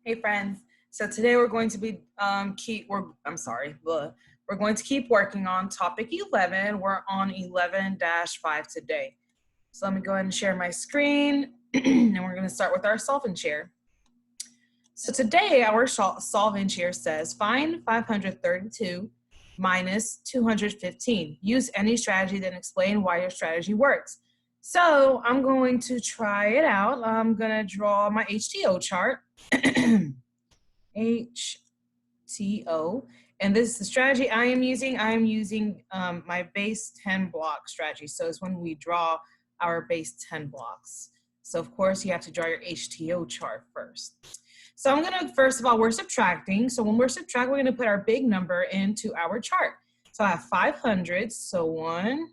Hey friends, so today we're going to be we're going to keep working on topic 11. We're on 11-5 today. So let me go ahead and share my screen and we're going to start with our solve and share. So today our solve and share says find 532 minus 215. Use any strategy, then explain why your strategy works. So I'm going to try it out. I'm going to draw my HTO chart. HTO, and this is the strategy I am using. I am using my base 10 block strategy. So it's when we draw our base 10 blocks. So of course you have to draw your HTO chart first. So I'm gonna, first of all, we're subtracting. So when we're subtracting, we're gonna put our big number into our chart. So I have 500, so 1,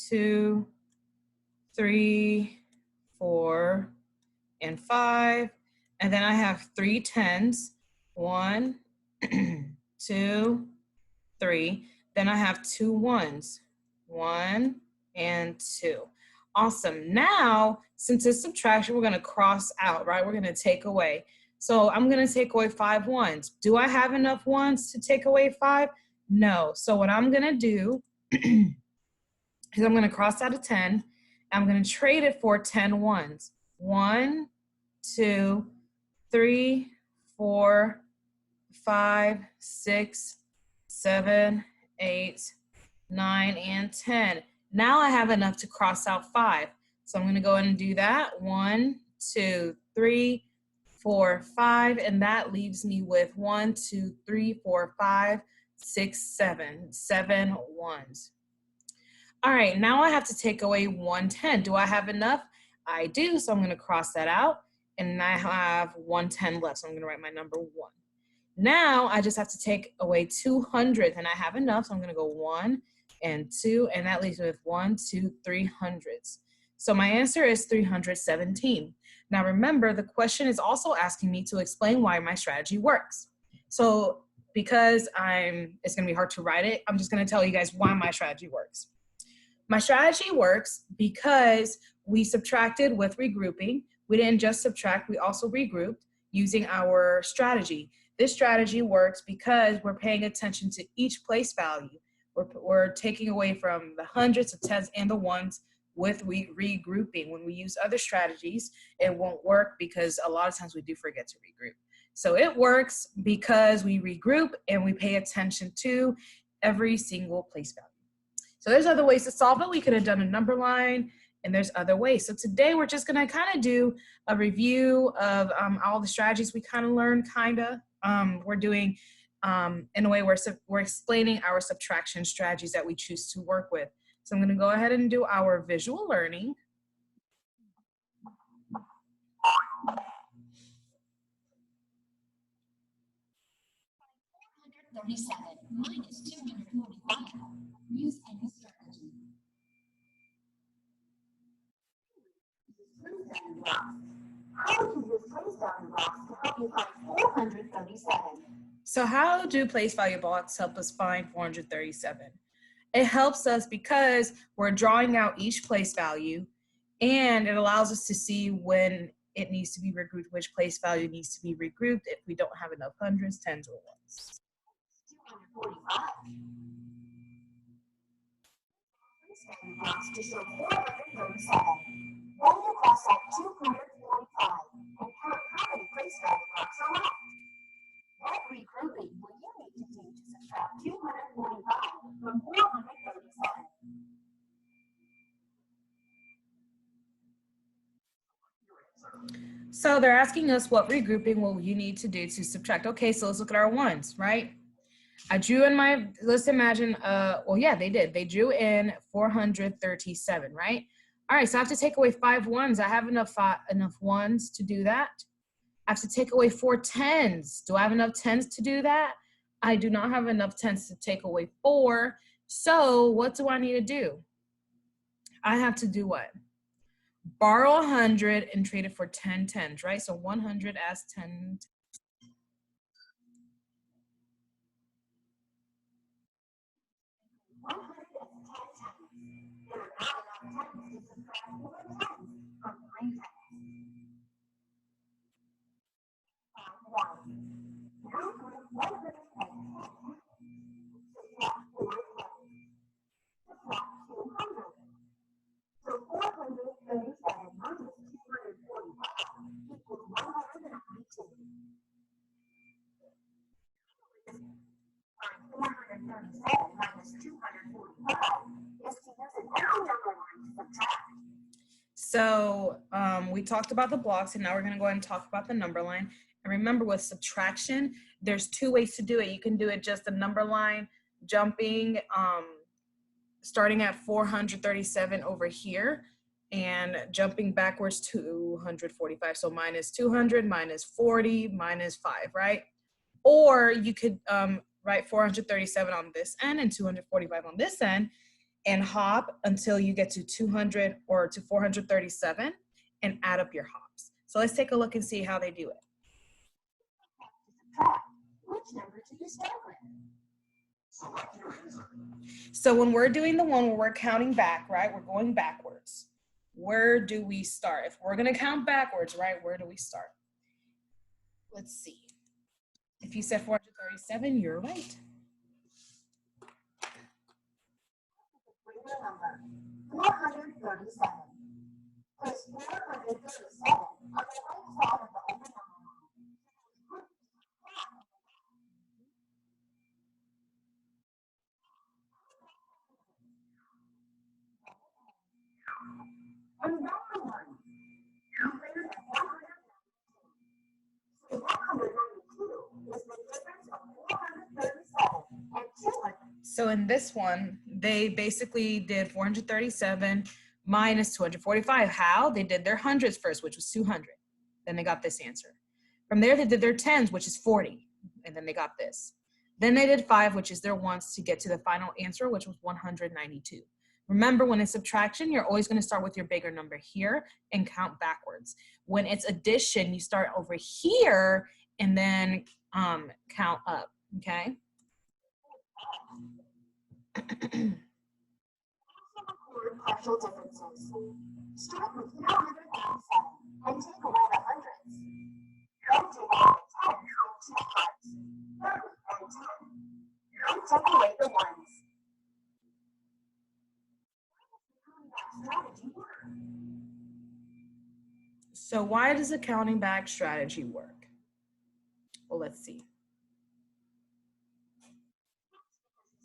2, 3, 4, and 5. And then I have 3 tens, 1, 2, 3. Then I have 2 ones, 1 and 2. Awesome. Now, since it's subtraction, we're going to cross out, right? We're going to take away. So I'm going to take away 5 ones. Do I have enough ones to take away 5? No. So what I'm going to do is I'm going to cross out a 10. I'm going to trade it for 10 ones. 1, 2, 3, 4, 5, 6, 7, 8, 9, and 10. Now I have enough to cross out 5. So I'm going to go ahead and do that. 1, 2, 3, 4, 5, and that leaves me with 1, 2, 3, 4, 5, 6, 7. 7 ones. All right, now I have to take away 110. Do I have enough? I do, so I'm going to cross that out. And I have 110 left, so I'm going to write my number 1. Now I just have to take away 200, and I have enough, so I'm going to go 1 and 2, and that leaves me with 1, 2, 3 hundreds. So my answer is 317. Now remember, the question is also asking me to explain why my strategy works. So because it's going to be hard to write it, I'm just going to tell you guys why my strategy works. My strategy works because we subtracted with regrouping. We didn't just subtract, we also regrouped using our strategy. This strategy works because we're paying attention to each place value. We're taking away from the hundreds, the tens, and the ones with regrouping. When we use other strategies, it won't work because a lot of times we do forget to regroup. So it works because we regroup and we pay attention to every single place value. So there's other ways to solve it. We could have done a number line, and there's other ways. So today we're just gonna kind of do a review of all the strategies we kind of learned, we're doing, in a way we're explaining our subtraction strategies that we choose to work with. So I'm gonna go ahead and do our visual learning. Minus 245. Use any strategy. So how do place value blocks help us find 437? It helps us because we're drawing out each place value, and it allows us to see when it needs to be regrouped, which place value needs to be regrouped if we don't have enough hundreds, tens, or ones. 245. To show 437. Then you cross out 245 and count how many place value blocks are left. What regrouping will you need to do to subtract 245 from 437? So they're asking us what regrouping will you need to do to subtract. Okay, so let's look at our ones, right? I drew in my, let's imagine, well, yeah, they did. They drew in 437, right? All right, so I have to take away 5 ones. I have enough ones to do that. I have to take away 4 tens. Do I have enough tens to do that? I do not have enough tens to take away 4. So what do I need to do? I have to do what? Borrow 100 and trade it for 10 tens, right? So 100 as 10. 110. Subtract 410. Subtract 200. So 437 minus 245 equals 192. Find 437 minus 245 is to use an empty number line to subtract. So we talked about the blocks, and now we're going to go ahead and talk about the number line. And remember, with subtraction, there's two ways to do it. You can do it just the number line, jumping, starting at 437 over here, and jumping backwards 245. So minus 200, minus 40, minus 5, right? Or you could write 437 on this end and 245 on this end, and hop until you get to 200 or to 437 and add up your hops. So let's take a look and see how they do it. Subtract. Which number do you start with? Select your answer. So when we're doing the one where we're counting back, right, we're going backwards. Where do we start? If we're gonna count backwards, right, where do we start? Let's see. If you said 437, you're right. Regular number 437. Place 437 on the right side of the open number line. And number one, compared to 192. So 192 is the difference of 437 and 200. So in this one, they basically did 437 minus 245. How? They did their hundreds first, which was 200. Then they got this answer. From there, they did their tens, which is 40. And then they got this. Then they did 5, which is their ones, to get to the final answer, which was 192. Remember, when it's subtraction, you're always going to start with your bigger number here and count backwards. When it's addition, you start over here and then count up, okay? Partial differences. Start with 487 and take away the hundreds. Then divide the tens in two parts, 30 and 10. Then take away the ones. Strategy work. So why does the counting back strategy work? Well, let's see.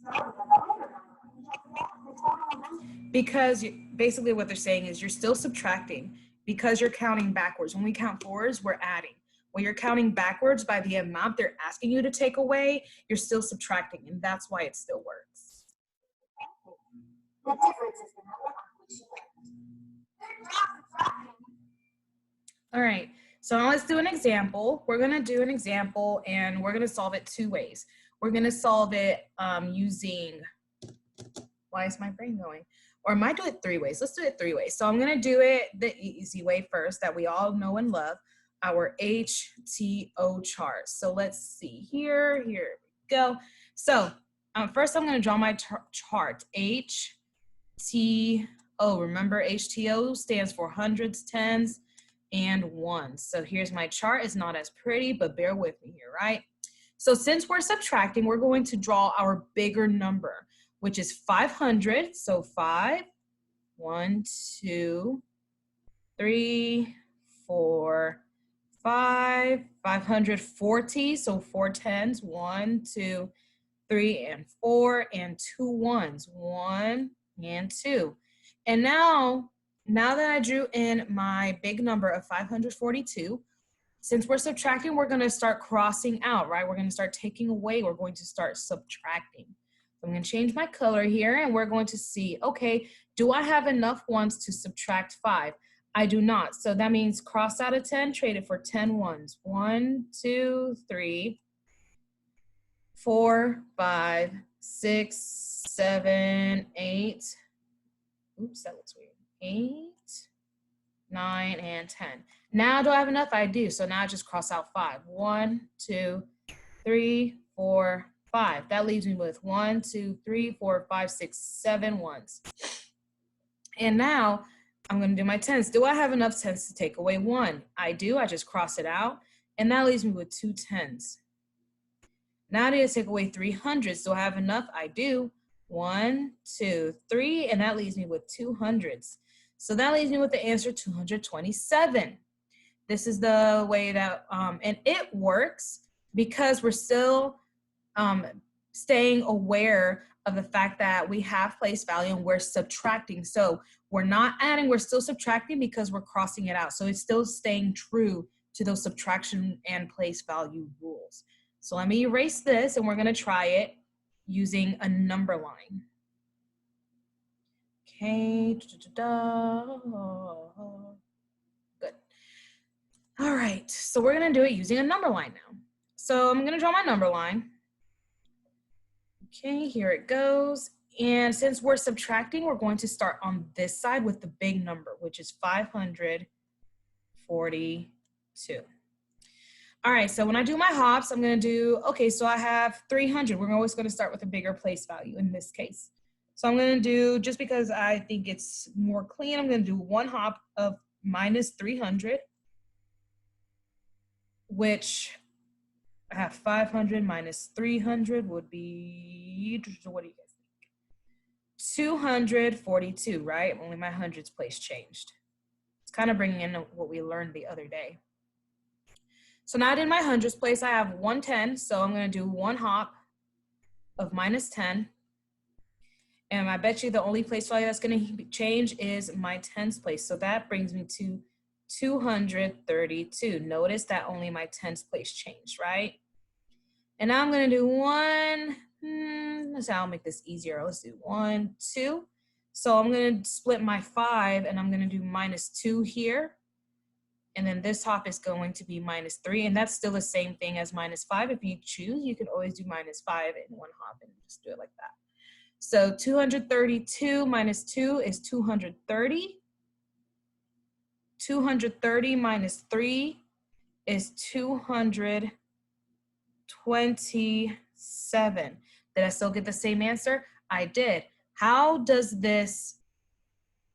Start with a greater number. The total amount. Because basically what they're saying is you're still subtracting because you're counting backwards. When we count forwards, we're adding. When you're counting backwards by the amount they're asking you to take away, you're still subtracting, and that's why it still works. The difference is the number on which you left. Good job subtracting. All right, so now let's do an example. We're gonna do an example, and we're gonna solve it two ways. We're gonna solve it using, why is my brain going? Or I might do it three ways. Let's do it three ways. So I'm gonna do it the easy way first that we all know and love, our HTO chart. So let's see here we go. So first I'm gonna draw my chart, HTO. Remember, HTO stands for hundreds, tens, and ones. So here's my chart. It's not as pretty, but bear with me here, right? So since we're subtracting, we're going to draw our bigger number, which is 500. So 5, 1, 2, 3, 4, 5, 540. So 4 tens, 1, 2, 3, and 4, and 2 ones, 1 and 2. And now that I drew in my big number of 542, since we're subtracting, we're gonna start crossing out, right? We're gonna start taking away, we're going to start subtracting. So I'm gonna change my color here, and we're going to see, okay, do I have enough ones to subtract 5? I do not, so that means cross out a 10, trade it for 10 ones. 1, 2, 3, 4, 5, 6, 7, 8. Oops, that looks weird. 8, 9, and 10. Now, do I have enough? I do. So now I just cross out 5. 1, 2, 3, 4, 5. That leaves me with 1, 2, 3, 4, 5, 6, 7 ones. And now I'm going to do my tens. Do I have enough tens to take away 1? I do. I just cross it out. And that leaves me with 2 tens. Now I need to take away 300. Do I have enough? I do. 1, 2, 3, and that leaves me with 200s. So that leaves me with the answer 227. This is the way that, and it works because we're still staying aware of the fact that we have place value and we're subtracting. So we're not adding, we're still subtracting because we're crossing it out. So it's still staying true to those subtraction and place value rules. So let me erase this and we're gonna try it using a number line. Okay, good. All right, so we're gonna do it using a number line now. So I'm gonna draw my number line. Okay, here it goes. And since we're subtracting, we're going to start on this side with the big number, which is 542. All right, so when I do my hops, I'm gonna do, okay, so I have 300. We're always gonna start with a bigger place value in this case. So I'm gonna do, just because I think it's more clean, I'm gonna do one hop of minus 300, which I have 500 minus 300 would be, what do you guys think? 242, right? Only my hundreds place changed. It's kind of bringing in what we learned the other day. So now in my hundreds place, I have 110. So I'm going to do one hop of minus 10. And I bet you the only place value that's going to change is my tens place. So that brings me to 232. Notice that only my tens place changed, right? And now I'm going to do one, let's see, I'll make this easier. Let's do 1, 2. So I'm going to split my 5 and I'm going to do minus 2 here. And then this hop is going to be minus 3. And that's still the same thing as minus 5. If you choose, you can always do minus 5 in one hop and just do it like that. So 232 minus 2 is 230. 230 minus 3 is 227. Did I still get the same answer? I did. How does this,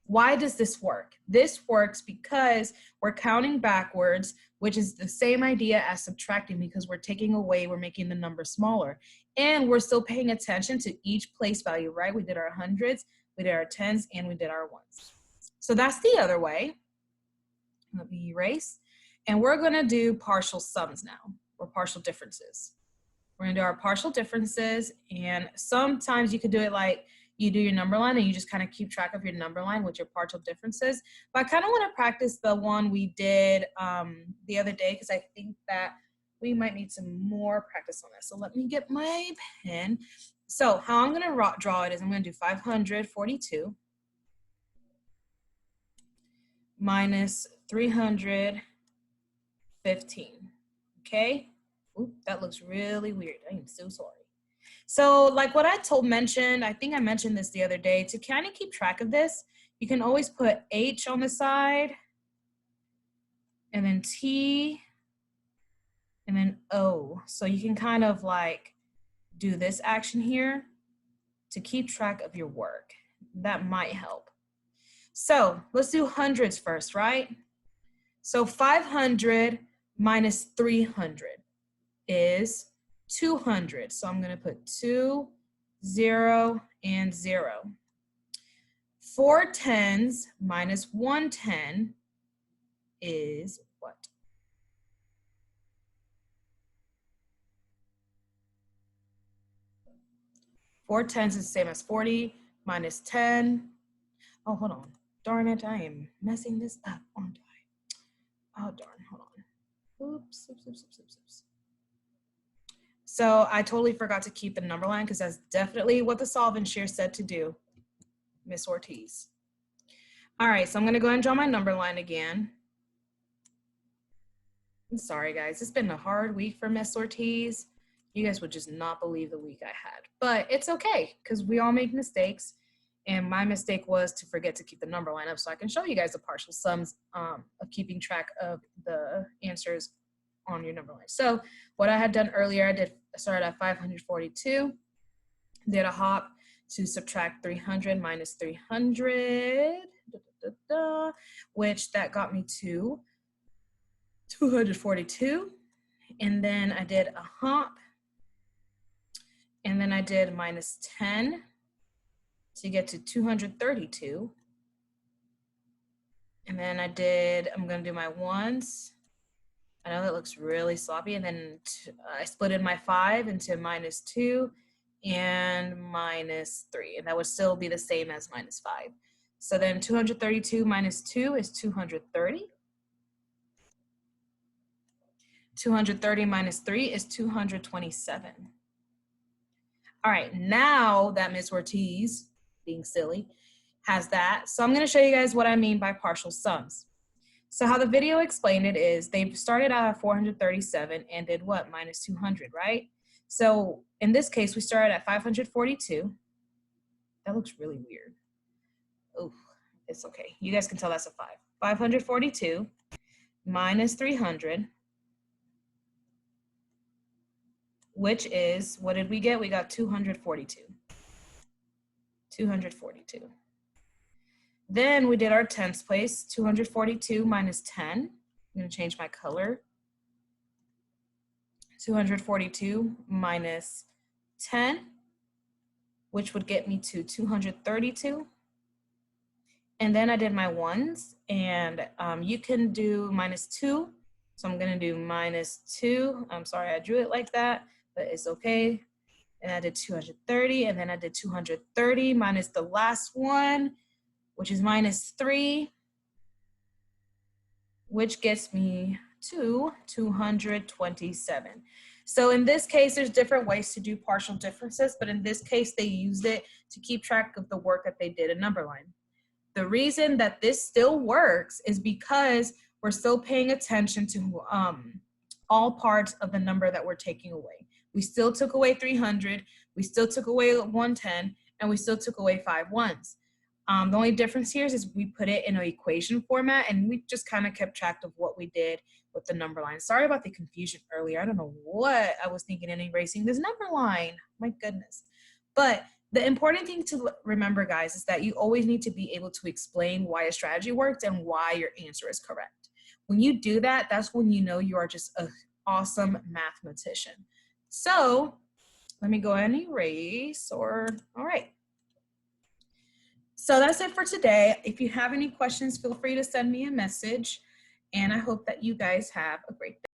why does this work? This works because we're counting backwards, which is the same idea as subtracting because we're taking away, we're making the number smaller. And we're still paying attention to each place value, right? We did our hundreds, we did our tens, and we did our ones. So that's the other way. Let me erase. And we're gonna do partial sums now, or partial differences. We're gonna do our partial differences, and sometimes you could do it like you do your number line and you just kind of keep track of your number line with your partial differences. But I kind of want to practice the one we did the other day because I think that we might need some more practice on this. So let me get my pen. So how I'm gonna draw it is I'm gonna do 542 minus 315, okay? Oop, that looks really weird. I am so sorry. So like what I mentioned, I think I mentioned this the other day, to kind of keep track of this, you can always put H on the side, and then T, and then O. So you can kind of like do this action here to keep track of your work. That might help. So let's do hundreds first, right? So 500 minus 300 is 200. So I'm going to put 2, 0, and 0. 4 tens minus 110 is what? Four tens is the same as 40 minus 10. Oh, hold on. Darn it, I am messing this up, aren't I? Oh, darn, hold on. Oops, oops, oops, oops, oops, oops. So I totally forgot to keep the number line because that's definitely what the solve and share said to do, Miss Ortiz. All right, so I'm gonna go ahead and draw my number line again. I'm sorry, guys, it's been a hard week for Miss Ortiz. You guys would just not believe the week I had, but it's okay because we all make mistakes. And my mistake was to forget to keep the number line up so I can show you guys the partial sums of keeping track of the answers on your number line. So what I had done earlier, I started at 542, did a hop to subtract 300 minus 300, which that got me to 242. And then I did a hop And then I did minus 10 to get to 232. And then I'm gonna do my ones. I know that looks really sloppy. And then I split in my 5 into minus 2 and minus 3. And that would still be the same as minus 5. So then 232 minus 2 is 230. 230 minus 3 is 227. All right, now that Ms. Ortiz, being silly, has that. So I'm going to show you guys what I mean by partial sums. So how the video explained it is they started out at 437 and did what? Minus 200, right? So in this case, we started at 542. That looks really weird. Oh, it's okay. You guys can tell that's a 5. 542 minus 300, which is, what did we get? We got 242. 242. Then we did our tens place, 242 minus 10. I'm going to change my color. 242 minus 10, which would get me to 232. And then I did my ones, and you can do minus 2. So I'm going to do minus 2. I'm sorry I drew it like that, but it's okay. And I did 230, and then I did 230 minus the last one, which is minus 3, which gets me to 227. So in this case, there's different ways to do partial differences, but in this case, they used it to keep track of the work that they did in number line. The reason that this still works is because we're still paying attention to all parts of the number that we're taking away. We still took away 300, we still took away 110, and we still took away 5 ones. The only difference here is we put it in an equation format, and we just kind of kept track of what we did with the number line. Sorry about the confusion earlier. I don't know what I was thinking in erasing this number line. My goodness. But the important thing to remember, guys, is that you always need to be able to explain why a strategy worked and why your answer is correct. When you do that, that's when you know you are just an awesome mathematician. So let me go ahead and erase, all right. So that's it for today. If you have any questions, feel free to send me a message, and I hope that you guys have a great day.